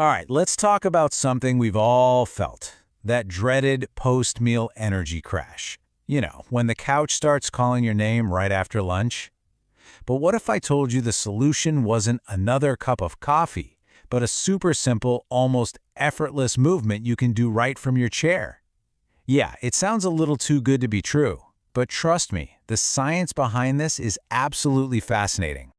All right, let's talk about something we've all felt, that dreaded post-meal energy crash. You know, when the couch starts calling your name right after lunch. But what if I told you the solution wasn't another cup of coffee, but a super simple, almost effortless movement you can do right from your chair? Yeah, it sounds a little too good to be true, but trust me, the science behind this is absolutely fascinating.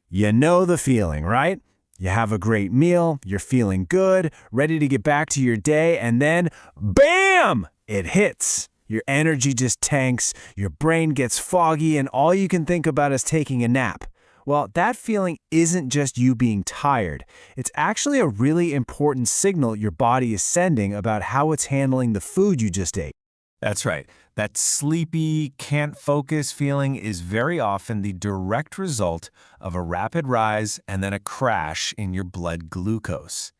You know the feeling, right? You have a great meal, you're feeling good, ready to get back to your day, and then BAM! It hits. Your energy just tanks, your brain gets foggy, and all you can think about is taking a nap. Well, that feeling isn't just you being tired. It's actually a really important signal your body is sending about how it's handling the food you just ate. That's right. That sleepy, can't focus feeling is very often the direct result of a rapid rise and then a crash in your blood glucose.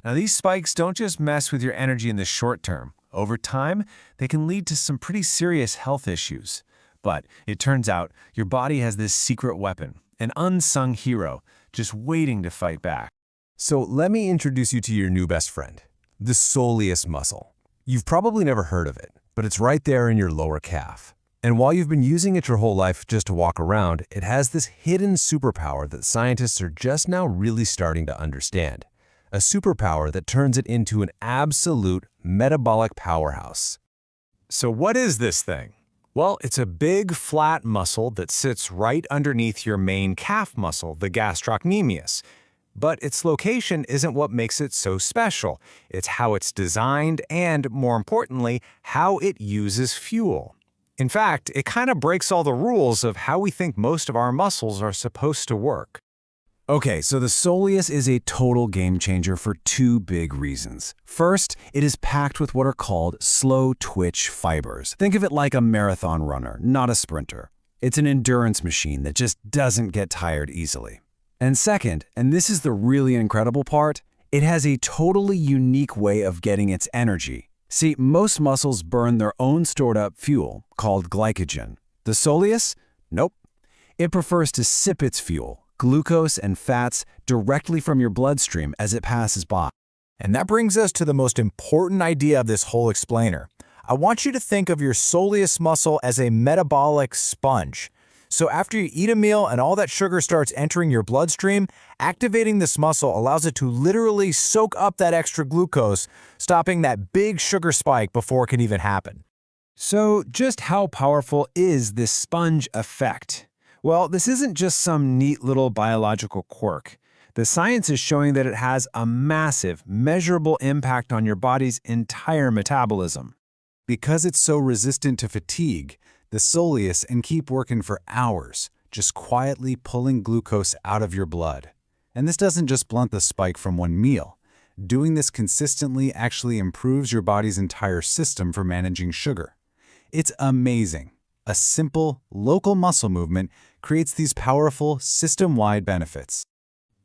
Now, these spikes don't just mess with your energy in the short term. Over time, they can lead to some pretty serious health issues. But it turns out your body has this secret weapon, an unsung hero, just waiting to fight back. So let me introduce you to your new best friend, the soleus muscle. You've probably never heard of it, but it's right there in your lower calf. And while you've been using it your whole life just to walk around, it has this hidden superpower that scientists are just now really starting to understand. A superpower that turns it into an absolute metabolic powerhouse. So what is this thing? Well, it's a big, flat muscle that sits right underneath your main calf muscle, the gastrocnemius. But its location isn't what makes it so special. It's how it's designed and, more importantly, how it uses fuel. In fact, it kind of breaks all the rules of how we think most of our muscles are supposed to work. Okay, so the soleus is a total game changer for two big reasons. First, it is packed with what are called slow-twitch fibers. Think of it like a marathon runner, not a sprinter. It's an endurance machine that just doesn't get tired easily. And second, and this is the really incredible part, it has a totally unique way of getting its energy. See, most muscles burn their own stored-up fuel, called glycogen. The soleus? Nope. It prefers to sip its fuel, glucose and fats, directly from your bloodstream as it passes by. And that brings us to the most important idea of this whole explainer. I want you to think of your soleus muscle as a metabolic sponge. So after you eat a meal and all that sugar starts entering your bloodstream, activating this muscle allows it to literally soak up that extra glucose, stopping that big sugar spike before it can even happen. So just how powerful is this sponge effect? Well, this isn't just some neat little biological quirk. The science is showing that it has a massive, measurable impact on your body's entire metabolism. Because it's so resistant to fatigue, the soleus can keep working for hours, just quietly pulling glucose out of your blood. And this doesn't just blunt the spike from one meal. Doing this consistently actually improves your body's entire system for managing sugar. It's amazing. A simple, local muscle movement creates these powerful, system-wide benefits.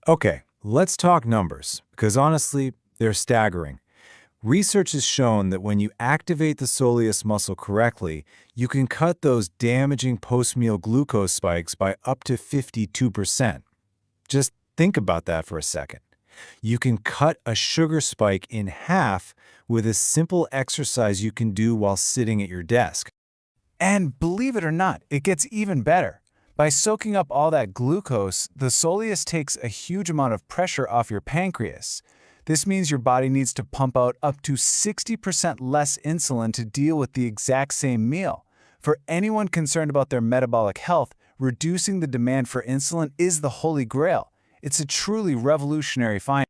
Okay, let's talk numbers, because honestly, they're staggering. Research has shown that when you activate the soleus muscle correctly, you can cut those damaging post-meal glucose spikes by up to 52%. Just think about that for a second. You can cut a sugar spike in half with a simple exercise you can do while sitting at your desk. And believe it or not, it gets even better. By soaking up all that glucose, the soleus takes a huge amount of pressure off your pancreas. This means your body needs to pump out up to 60% less insulin to deal with the exact same meal. For anyone concerned about their metabolic health, reducing the demand for insulin is the holy grail. It's a truly revolutionary find.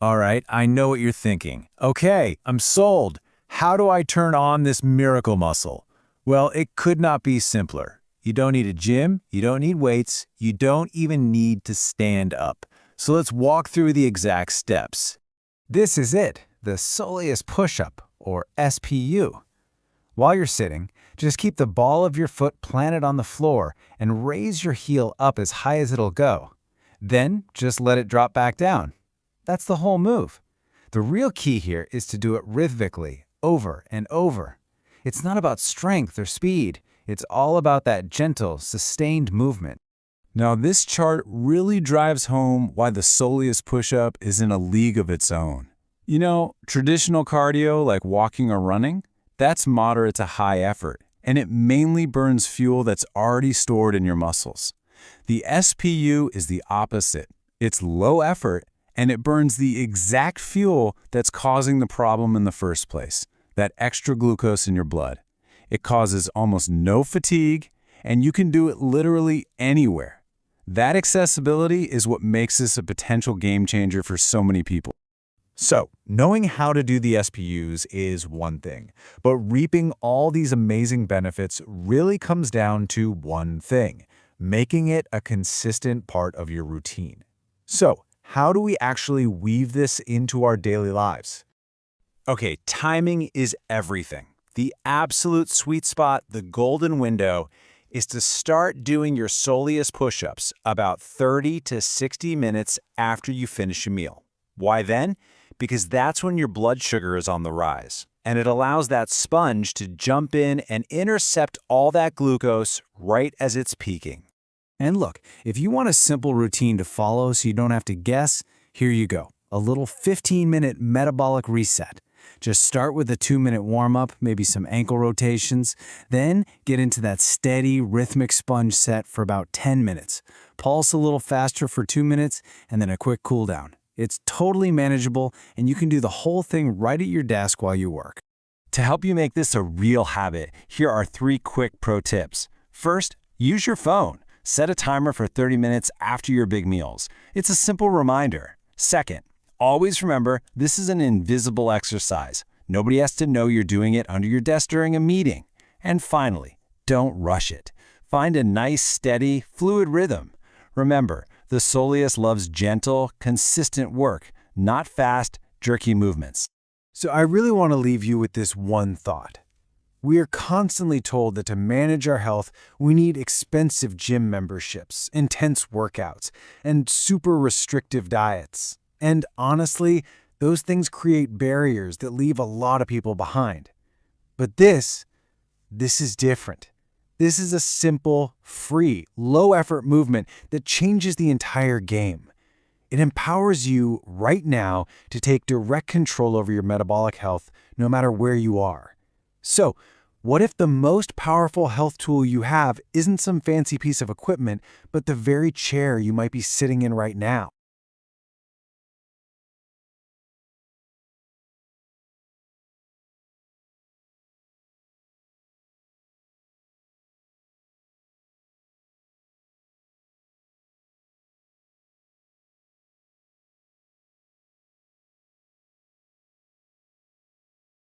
All right, I know what you're thinking. Okay, I'm sold. How do I turn on this miracle muscle? Well, it could not be simpler. You don't need a gym, you don't need weights, you don't even need to stand up. So let's walk through the exact steps. This is it, the Soleus Push-up, or SPU. While you're sitting, just keep the ball of your foot planted on the floor and raise your heel up as high as it'll go. Then just let it drop back down. That's the whole move. The real key here is to do it rhythmically, over and over. It's not about strength or speed. It's all about that gentle, sustained movement. Now, this chart really drives home why the Soleus Push-up is in a league of its own. You know, traditional cardio like walking or running, that's moderate to high effort, and it mainly burns fuel that's already stored in your muscles. The SPU is the opposite. It's low effort, and it burns the exact fuel that's causing the problem in the first place, that extra glucose in your blood. It causes almost no fatigue, and you can do it literally anywhere. That accessibility is what makes this a potential game changer for so many people. So, knowing how to do the SPUs is one thing, but reaping all these amazing benefits really comes down to one thing: making it a consistent part of your routine. So, how do we actually weave this into our daily lives? Okay, timing is everything. The absolute sweet spot, the golden window, is to start doing your Soleus push-ups about 30 to 60 minutes after you finish a meal. Why then? Because that's when your blood sugar is on the rise, and it allows that sponge to jump in and intercept all that glucose right as it's peaking. And look, if you want a simple routine to follow so you don't have to guess, here you go. A little 15-minute metabolic reset. Just start with a 2-minute warm-up, maybe some ankle rotations, then get into that steady, rhythmic sponge set for about 10 minutes. Pulse a little faster for 2 minutes, and then a quick cool down. It's totally manageable, and you can do the whole thing right at your desk while you work. To help you make this a real habit, here are 3 quick pro tips. First, use your phone. Set a timer for 30 minutes after your big meals. It's a simple reminder. Second, always remember, this is an invisible exercise. Nobody has to know you're doing it under your desk during a meeting. And finally, don't rush it. Find a nice, steady, fluid rhythm. Remember, the Soleus loves gentle, consistent work, not fast, jerky movements. So I really want to leave you with this one thought. We are constantly told that to manage our health, we need expensive gym memberships, intense workouts, and super restrictive diets. And honestly, those things create barriers that leave a lot of people behind. But this is different. This is a simple, free, low-effort movement that changes the entire game. It empowers you right now to take direct control over your metabolic health no matter where you are. So, what if the most powerful health tool you have isn't some fancy piece of equipment, but the very chair you might be sitting in right now?